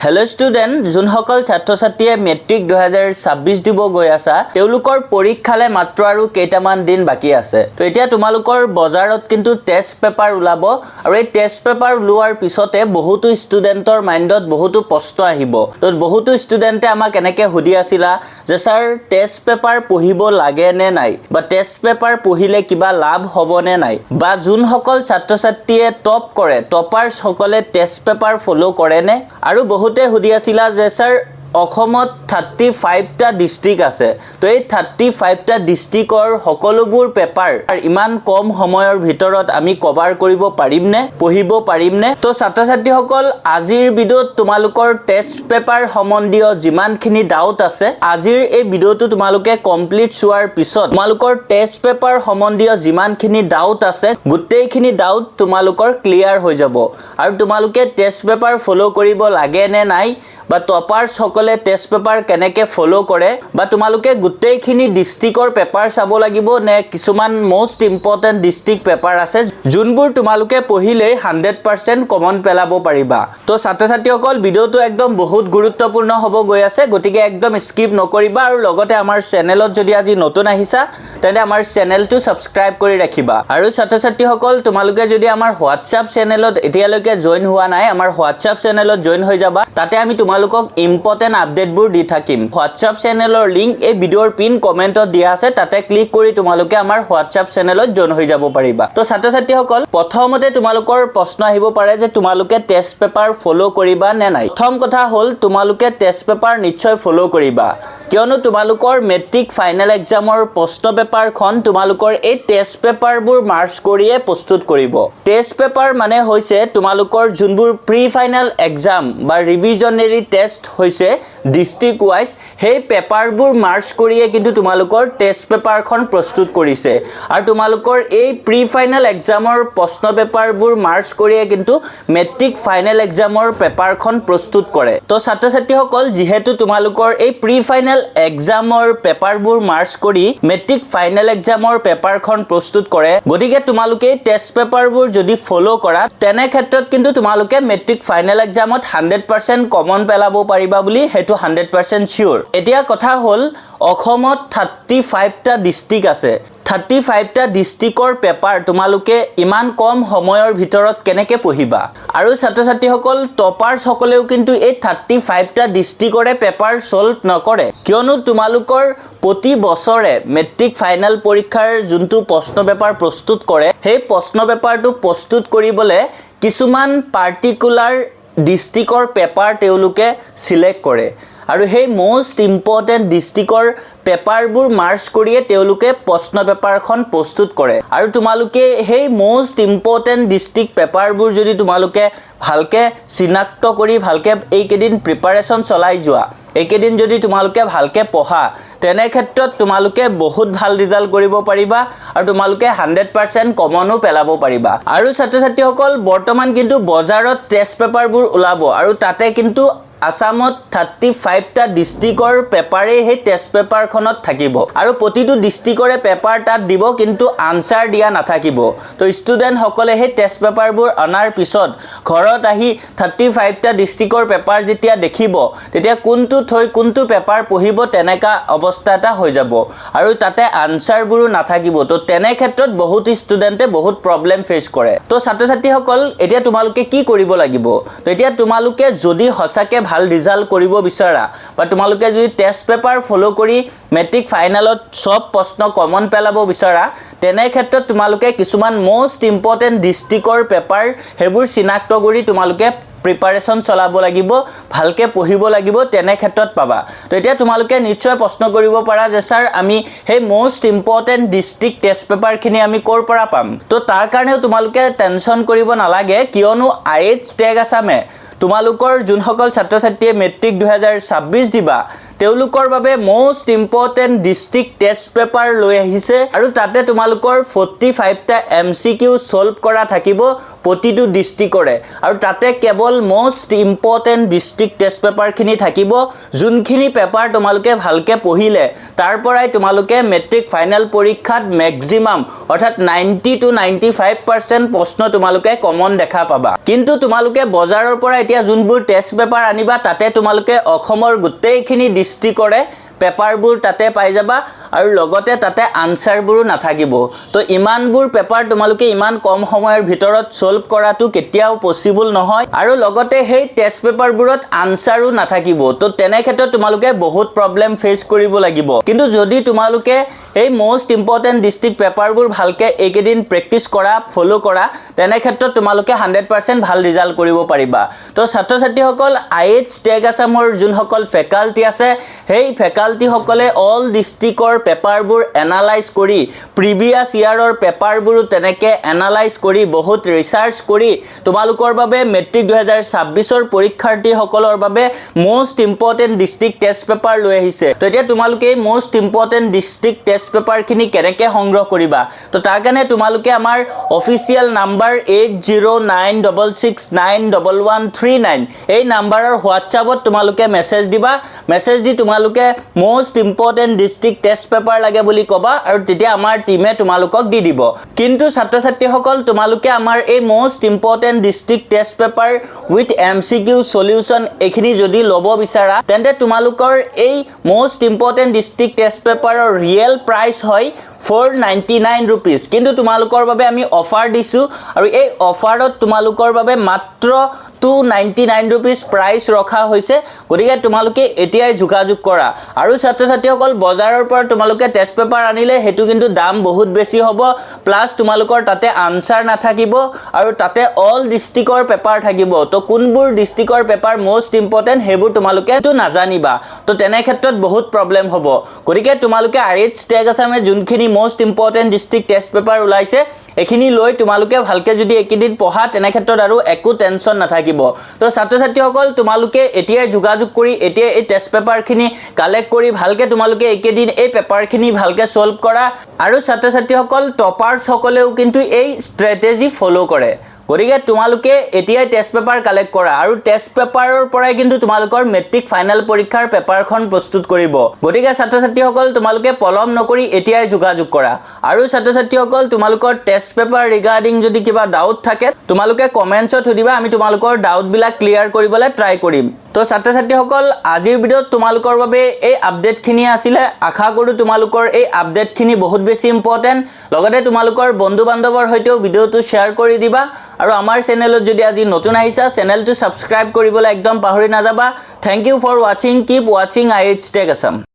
hello student जोनসকল ছাত্ৰ ছাত্ৰীয়ে matric 2026 দিব গৈ আছা তেওঁলোকৰ পৰীক্ষালে মাত্ৰ আৰু কেইটামান দিন বাকি আছে তো এতিয়া তোমালোকৰ বজাৰত কিন্তু টেষ্ট পেপাৰ ওলাব আৰু এই টেষ্ট পেপাৰ ওলোৱাৰ পিছতে বহুতো ষ্টুডেন্টৰ মাইন্ডত বহুতো প্ৰশ্ন আহিব তো বহুতো ষ্টুডেন্টে আমাক এনেকৈ সুধি আছিলা যে স্যাৰ টেষ্ট পেপাৰ পঢ়িব লাগে নে নাই বা টেষ্ট পেপাৰ পঢ়িলে কিবা লাভ হ'ব নে নাই বা যোনসকল ছাত্ৰ ছাত্ৰীয়ে টপ কৰে টপাৰ্স সকলে টেষ্ট পেপাৰ ফলো কৰে নে আৰু বহুতে সুধি আছিলা যে স্যাৰ অসমত 35 টা ডিস্ট্ৰিক্ট আছে তো এই 35 টা ডিস্ট্ৰিক্টৰ সকলোবোৰ পেপাৰ ইমান কম সময়ৰ ভিতৰত আমি কভাৰ কৰিব পাৰিম নে পঢ়িব পাৰিম নে তো ছাত্ৰ ছাত্ৰীসকল আজিৰ ভিডিঅ'ত তোমালোকৰ টেষ্ট পেপাৰ সম্বন্ধীয় যিমানখিনি ডাউট আছে আজিৰ এই ভিডিঅ'টো তোমালোকে কমপ্লিট চোৱাৰ পিছত তোমালোকৰ টেষ্ট পেপাৰ সম্বন্ধীয় যিমানখিনি ডাউট আছে গোটেইখিনি ডাউট তোমালোকৰ ক্লিয়াৰ হৈ যাব আৰু তোমালোকে টেষ্ট পেপাৰ ফলো কৰিব লাগে নে নাই বা টপাৰ্স সকলে টেষ্ট পেপাৰ কেনেকৈ ফলো কৰে বা তোমালোকে গোটেইখিনি ডিস্ট্ৰিক্টৰ পেপাৰ চাব লাগিব নে কিছুমান মোস্ট ইম্পৰ্টেন্ট ডিস্ট্ৰিক্ট পেপাৰ আছে যোনবোৰ তোমালোকে পঢ়িলে 100% কমন পেলাব পাৰিবা তো ছাত্ৰ ছাত্ৰীসকল ভিডিঅ'টো একদম বহুত গুৰুত্বপূৰ্ণ হ'ব গৈ আছে গতিকে একদম স্কিপ নকৰিবা আৰু লগতে আমাৰ চেনেলত যদি আজি নতুন আহিছা তেন্তে আমাৰ চেনেলটো সাবস্ক্ৰাইব কৰি ৰাখিবা আৰু ছাত্ৰ ছাত্ৰীসকল তোমালোকে যদি আমাৰ হোৱাটছআপ চেনেলত এতিয়ালৈকে জয়েন হোৱা নাই আমাৰ হোৱাটছআপ চেনেলত জয়েন হৈ যাবা তাতে আমি তোমালোকক ইম্পৰ্টেন্ট আপডেটবোৰ দি থাকিম হোৱাটছআপ চেনেলৰ লিংক এই ভিডিঅ'ৰ পিন কমেন্টত দিয়া আছে তাতে ক্লিক কৰি তোমালোকে আমাৰ হোৱাটছআপ চেনেলত জয়েন হৈ যাব পাৰিবা তো ছাত্ৰ ছাত্ৰীসকল প্ৰথমতে তোমালোকৰ প্ৰশ্ন আহিব পাৰে যে তোমালোকে টেষ্ট পেপাৰ ফলো কৰিবা নে নাই প্ৰথম কথা হ'ল তোমালোকে টেষ্ট পেপাৰ নিশ্চয় ফলো কৰিবা কিয়নো তোমালোকৰ মেট্ৰিক ফাইনেল এক্সামৰ প্ৰশ্ন পেপাৰখন তোমালোকৰ এই টেষ্ট পেপাৰবোৰ মাৰ্চ কৰিয়ে প্ৰস্তুত কৰিব টেষ্ট পেপাৰ মানে হৈছে তোমালোকৰ যোনবোৰ প্ৰি ফাইনেল এক্সাম বা ৰিভিজনাৰী টেষ্ট হৈছে ডিস্ট্ৰিক্ট ওয়াইজ সেই পেপাৰবোৰ মাৰ্চ কৰিয়ে কিন্তু তোমালোকৰ টেষ্ট পেপাৰখন প্ৰস্তুত কৰিছে আৰু তোমালোকৰ এই প্ৰি ফাইনেল এক্সামৰ প্ৰশ্ন পেপাৰবোৰ মাৰ্চ কৰিয়ে কিন্তু মেট্ৰিক ফাইনেল এক্সামৰ পেপাৰখন প্ৰস্তুত কৰে তো ছাত্ৰ ছাত্ৰীসকল যেহেতু তোমালোকৰ এই প্ৰি ফাইনেল এক্সামৰ পেপাৰবোৰ মাৰ্চ কৰি মেট্ৰিক ফাইনেল এক্সামৰ পেপাৰখন প্ৰস্তুত কৰে গতিকে তোমালোকে টেষ্ট পেপাৰবোৰ যদি ফলো কৰা তেনে ক্ষেত্ৰত কিন্তু তোমালোকে মেট্ৰিক ফাইনেল এক্সামত 100% কমন পেলাব পাৰিবা বুলি হেতু 100% শিওৰ এতিয়া কথা হ'ল অসমত 35 টা ডিস্ট্ৰিক্ট আছে 35 টা ডিস্ট্ৰিক্টৰ পেপাৰ তোমালোকে ইমান কম সময়ৰ ভিতৰত কেনেকৈ পঢ়িবা আৰু ছাত্ৰ ছাত্ৰীসকল টপাৰ্স সকলেও কিন্তু এই 35 টা ডিস্ট্ৰিক্টৰে পেপাৰ সলভ নকৰে কিয়নো তোমালোকৰ প্ৰতি বছৰে মেট্ৰিক ফাইনেল পৰীক্ষাৰ যোনটো প্ৰশ্ন পেপাৰ প্ৰস্তুত কৰে সেই প্ৰশ্ন পেপাৰটো প্ৰস্তুত কৰিবলৈ কিছুমান পাৰ্টিকুলাৰ ডিস্ট্ৰিক্টৰ পেপাৰ তেওঁলোকে সিলেক্ট কৰে আৰু সেই মোস্ট ইম্পৰ্টেন্ট ডিস্ট্ৰিক্টৰ পেপাৰবোৰ মাৰ্চ কৰিয়ে তেওঁলোকে প্ৰশ্ন পেপাৰখন প্ৰস্তুত কৰে আৰু তোমালোকে সেই মোস্ট ইম্পৰ্টেন্ট ডিস্ট্ৰিক্ট পেপাৰবোৰ যদি তোমালোকে ভালকে চিনাক্ত কৰি ভালকে এইকেদিন প্ৰিপাৰেচন চলাই যোৱা এইকেদিন যদি তোমালোকে ভালকে পঢ়া তেনে ক্ষেত্ৰত তোমালোকে বহুত ভাল ৰিজাল্ট কৰিব পাৰিবা আৰু তোমালোকে 100% কমনো পেলাব পাৰিবা আৰু ছাত্ৰ ছাত্ৰীসকল বৰ্তমান কিন্তু বজাৰত টেষ্ট পেপাৰবোৰ ওলাব আৰু তাতে কিন্তু আসামত 35 টা ডিস্ট্ৰিক্টৰ পেপাৰে হে টেষ্ট পেপাৰখনত থাকিব আৰু প্ৰতিটো ডিস্ট্ৰিক্টৰে পেপাৰ তাত দিব কিন্তু আনসাৰ দিয়া নাথাকিব তো ষ্টুডেন্ট সকলে হে টেষ্ট পেপাৰবোৰ অনাৰ পিছত ঘৰত আহি 35 টা ডিস্ট্ৰিক্টৰ পেপাৰ যেতিয়া দেখিব তেতিয়া কোনটো থৈ কোনটো পেপাৰ পঢ়িব তেনেকা অৱস্থা এটা হৈ যাব আৰু তাতে আনসাৰবোৰো নাথাকিব তো তেনে ক্ষেত্ৰত বহুত ষ্টুডেন্টে বহুত প্ৰবলেম ফেচ কৰে তো ছাত্ৰ ছাত্ৰীসকল এতিয়া তোমালোকে কি কৰিব লাগিব তো এতিয়া তোমালোকে যদি হসাকে ভাল ৰিজাল্ট কৰিব বিচাৰা বা তোমালোকে যদি টেষ্ট পেপাৰ ফলো কৰি মেট্ৰিক ফাইনেলত সব প্ৰশ্ন কমন পেলাব বিচাৰা তেনে ক্ষেত্ৰত তোমালোকে কিছুমান মোস্ট ইম্পৰ্টেন্ট ডিস্ট্ৰিক্টৰ পেপাৰ হেবোৰ চিনাক্ত কৰি তোমালোকে প্ৰিপাৰেচন চলাব লাগিব ভালকে পঢ়িব লাগিব তেনে ক্ষেত্ৰত পাবা তো এতিয়া তোমালোকে নিশ্চয় প্ৰশ্ন কৰিব পাৰা যে স্যাৰ আমি হে মোস্ট ইম্পৰ্টেন্ট ডিস্ট্ৰিক্ট টেষ্ট পেপাৰখিনি আমি কৰ পৰা পাম তো তাৰ কাৰণেও তোমালোকে টেনচন কৰিব নালাগে কিয়নো আইএইচ টেগ আসামে তোমালোকৰ যোনসকল ছাত্ৰ ছাত্ৰীয়ে মেট্ৰিক 2026 দিবা তেওঁলোকৰ বাবে most important district test paper লৈ আহিছে আৰু তাতে তোমালোকৰ 45 টা এমসিকিউ সলভ কৰা থাকিব প্ৰতিটো ডিষ্ট্ৰিক্টৰে আৰু তাতে কেৱল মোষ্ট ইম্পৰ্টেণ্ট ডিষ্ট্ৰিক্ট টেষ্ট পেপাৰখিনি থাকিব যোনখিনি পেপাৰ তোমালোকে ভালকে পঢ়িলে তাৰ পৰাই তোমালোকে মেট্ৰিক ফাইনেল পৰীক্ষাত ম্যাক্সিমাম অৰ্থাৎ 90 to 95% প্ৰশ্ন তোমালোকে কমন দেখা পাবা কিন্তু তোমালোকে বজাৰৰ পৰা এতিয়া যোনবোৰ টেষ্ট পেপাৰ আনিবা তাতে তোমালোকে অসমৰ গোটেইখিনি ডিষ্ট্ৰিক্টৰে পেপাৰবোৰ তাতে পাই যাবা আৰু লগতে তাতে আনসাৰবোৰো নাথাকিব তো ইমানবোৰ পেপাৰ তোমালোকে ইমান কম সময়ৰ ভিতৰত সলভ কৰাটো কেতিয়াও পসিবল নহয় আৰু লগতে সেই টেষ্ট পেপাৰবোৰত আনসাৰো নাথাকিব তো তেনে ক্ষেত্ৰত তোমালোকে বহুত প্ৰবলেম ফেস কৰিব লাগিব কিন্তু যদি তোমালোকে এই মোষ্ট ইম্পৰ্টেন্ট ডিস্ট্ৰিক্ট পেপাৰবোৰ ভালকে এইকেদিন প্ৰেক্টিস কৰা ফলো কৰা তেনে ক্ষেত্ৰত তোমালোকে 100% ভাল ৰিজাল্ট কৰিব পাৰিবা তো ছাত্ৰ ছাত্ৰীসকল আইএইচ টেগ আসামৰ যোনসকল ফেকাল্টি আছে সেই ফেকাল্টি সকলে অল ডিস্ট্ৰিক্টৰ পেপাৰবোৰ এনালাইজ কৰি প্ৰিভিয়াস ইয়াৰৰ পেপাৰবোৰ তেনেকে এনালাইজ কৰি বহুত ৰিসাৰ্চ কৰি তোমালোকৰ বাবে মেট্ৰিক 2026ৰ পৰীক্ষাৰ্থী সকলৰ বাবে most important district test paper লৈ আহিছে তো এতিয়া তোমালোকে most important district test paper খিনি কেনেকে সংগ্ৰহ কৰিবা তো তাৰ কাৰণে তোমালোকে আমাৰ অফিচিয়েল নাম্বাৰ 8096691139 এই নাম্বাৰৰ হোৱাটছআপত তোমালোকে মেছেজ দিবা মেছেজ দি তোমালোকে most important district test paper লাগে বুলি কবা আৰু তেতিয়া আমাৰ টিমে তোমালোকক দি দিব কিন্তু ছাত্ৰ ছাত্ৰীসকল তোমালোকে আমাৰ এই most important district test paper with MCQ solution এখিনি যদি লব বিচাৰা তেন্তে তোমালোকৰ এই মোষ্ট ইম্পৰ্টেন্ট ডিস্ট্ৰিক্ট টেষ্ট পেপাৰৰ ৰিয়েল প্ৰাইস হয় 499 rupees কিন্তু তোমালোকৰ বাবে আমি অফাৰ দিছো আৰু এই অফাৰত তোমালোকৰ বাবে মাত্ৰ 299 rupees প্ৰাইস ৰখা হৈছে গতিকে তোমালোকে এতিয়াই যোগাযোগ কৰা আৰু ছাত্ৰ ছাত্ৰীসকল বজাৰৰ পৰা তোমালোকে টেষ্ট পেপাৰ আনিলে হেতু কিন্তু দাম বহুত বেছি হ'ব প্লাস তোমালোকৰ তাতে আনসাৰ নাথাকিব আৰু তাতে অল ডিস্ট্ৰিক্টৰ পেপাৰ থাকিব তো কোনবোৰ ডিস্ট্ৰিক্টৰ পেপাৰ মোষ্ট ইম্পৰ্টেন্ট হেবোৰ তোমালোকে তো নাজানিবা তো তেনে ক্ষেত্ৰত বহুত প্ৰবলেম হ'ব গতিকে তোমালোকে আইএইচ টেগ আসামে যোনখিনি most important district test paper ওলাইছে এখিনি লৈ তোমালোকে ভালকে যদি একিদিন পঢ়া তেনে ক্ষেত্ৰত আৰু একো টেনচন নাথাকিব তো ছাত্ৰ ছাত্ৰীসকল তোমালোকে এতিয়া যোগাযোগ কৰি এতিয়া এই টেষ্ট পেপাৰখিনি কালেক্ট কৰি ভালকে তোমালোকে একিদিন এই পেপাৰখিনি ভালকে সলভ কৰা আৰু ছাত্ৰ ছাত্ৰীসকল টপাৰছ সকলেও কিন্তু এই ষ্ট্ৰেটেজি ফলো কৰে গতিকে তোমালোকে এতিয়াই টেষ্ট পেপাৰ কালেক্ট কৰা আৰু টেষ্ট পেপাৰৰ পৰাই কিন্তু তোমালোকৰ মেট্ৰিক ফাইনেল পৰীক্ষাৰ পেপাৰখন প্ৰস্তুত কৰিব গতিকে ছাত্ৰ ছাত্ৰীসকল তোমালোকে পলম নকৰি এতিয়াই যোগাযোগ কৰা আৰু ছাত্ৰ ছাত্ৰীসকল তোমালোকৰ টেষ্ট পেপাৰ ৰিগাৰ্ডিং যদি কিবা ডাউট থাকে তোমালোকে কমেন্টছত সুধিবা আমি তোমালোকৰ ডাউট বিলাক ক্লিয়াৰ কৰিবলৈ ট্ৰাই কৰিম তো ছাত্ৰ ছাত্ৰীসকল আজিৰ ভিডিঅ'ত তোমালোকৰ বাবে এই আপডেটখিনি আছিল আশা কৰো তোমালোকৰ এই আপডেটখিনি বহুত বেছি ইম্পৰ্টেন্ট লগতে তোমালোকৰ বন্ধু বান্ধৱৰ হৈতেও ভিডিঅ'টো শ্বেয়াৰ কৰি দিবা আৰু আমাৰ চেনেলত যদি আজি নতুন আহিছা চেনেলটো সাবস্ক্ৰাইব কৰিবলৈ একদম পাহৰি নাযাবা thank you for watching keep watching IH tag Assam